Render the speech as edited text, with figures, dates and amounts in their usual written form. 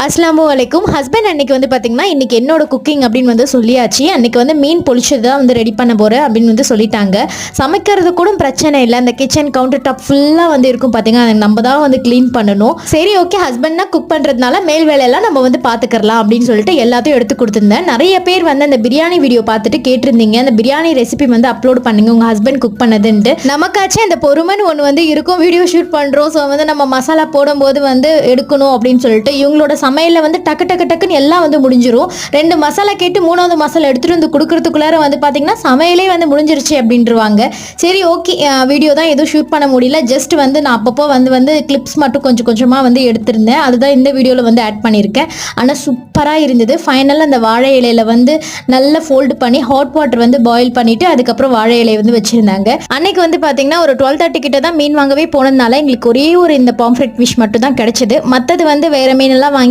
அஸ்ஸலாமு அலைக்கும். ஹஸ்பண்ட் அன்னைக்கு வந்து பார்த்தீங்கன்னா இன்னைக்கு என்னோட குக்கிங் அப்படின்னு வந்து சொல்லியாச்சு. அன்னைக்கு வந்து மீன் பொழிச்சது தான் வந்து ரெடி பண்ண போகிறேன் அப்படின்னு வந்து சொல்லிட்டாங்க. சமைக்கிறது கூட பிரச்சனை இல்லை. அந்த கிச்சன் கவுண்டர் டாப் ஃபுல்லாக வந்து இருக்கும் பார்த்தீங்கன்னா, அதை நம்ம தான் வந்து க்ளீன் பண்ணணும். சரி ஓகே, ஹஸ்பண்ட் தான் குக் பண்ணுறதுனால மேல் வேலையெல்லாம் நம்ம வந்து பார்த்துக்கலாம் அப்படின்னு சொல்லிட்டு எல்லாத்தையும் எடுத்து கொடுத்துருந்தேன். நிறைய பேர் வந்து அந்த பிரியாணி வீடியோ பார்த்துட்டு கேட்டிருந்தீங்க, அந்த பிரியாணி ரெசிபி வந்து அப்லோட் பண்ணுங்க உங்கள் ஹஸ்பண்ட் குக் பண்ணதுன்ட்டு. நமக்காச்சும் அந்த பொறுமைன்னு ஒன்று வந்து இருக்கும். வீடியோ ஷூட் பண்ணுறோம், ஸோ வந்து நம்ம மசாலா போடும்போது வந்து எடுக்கணும் அப்படின்னு சொல்லிட்டு இவங்களோட சமையலில் வந்து டக்கு டக்கு டக்குன்னு எல்லாம் வந்து முடிஞ்சிரும். 2 மசாலா கேட்டு 3வது மசாலா எடுத்துகிட்டு வந்து கொடுக்குறதுக்குள்ளார வந்து பார்த்திங்கன்னா சமையலே வந்து முடிஞ்சிருச்சு அப்படின்றவாங்க. சரி ஓகே, வீடியோ தான் எதுவும் ஷூட் பண்ண முடியல. ஜஸ்ட் வந்து நான் அப்பப்போ வந்து கிளிப்ஸ் மட்டும் கொஞ்சம் கொஞ்சமாக வந்து எடுத்திருந்தேன். அதுதான் இந்த வீடியோவில் வந்து ஆட் பண்ணியிருக்கேன். ஆனால் சூப்பராக இருந்தது. ஃபைனலாக அந்த வாழை இலையில் வந்து நல்லா ஃபோல்டு பண்ணி ஹாட் வாட்டர் வந்து பாயில் பண்ணிவிட்டு அதுக்கப்புறம் வாழை இலையை வந்து வச்சுருந்தாங்க. அன்னைக்கு வந்து பார்த்திங்கன்னா ஒரு 12:30 கிட்ட தான் மீன் வாங்கவே போனதுனால எங்களுக்கு ஒரே ஒரு இந்த பாம்ஃப்ரெட் ஃபிஷ் மட்டும் தான் கிடச்சிது. மற்றது வந்து வேறு மீனெல்லாம் வாங்கி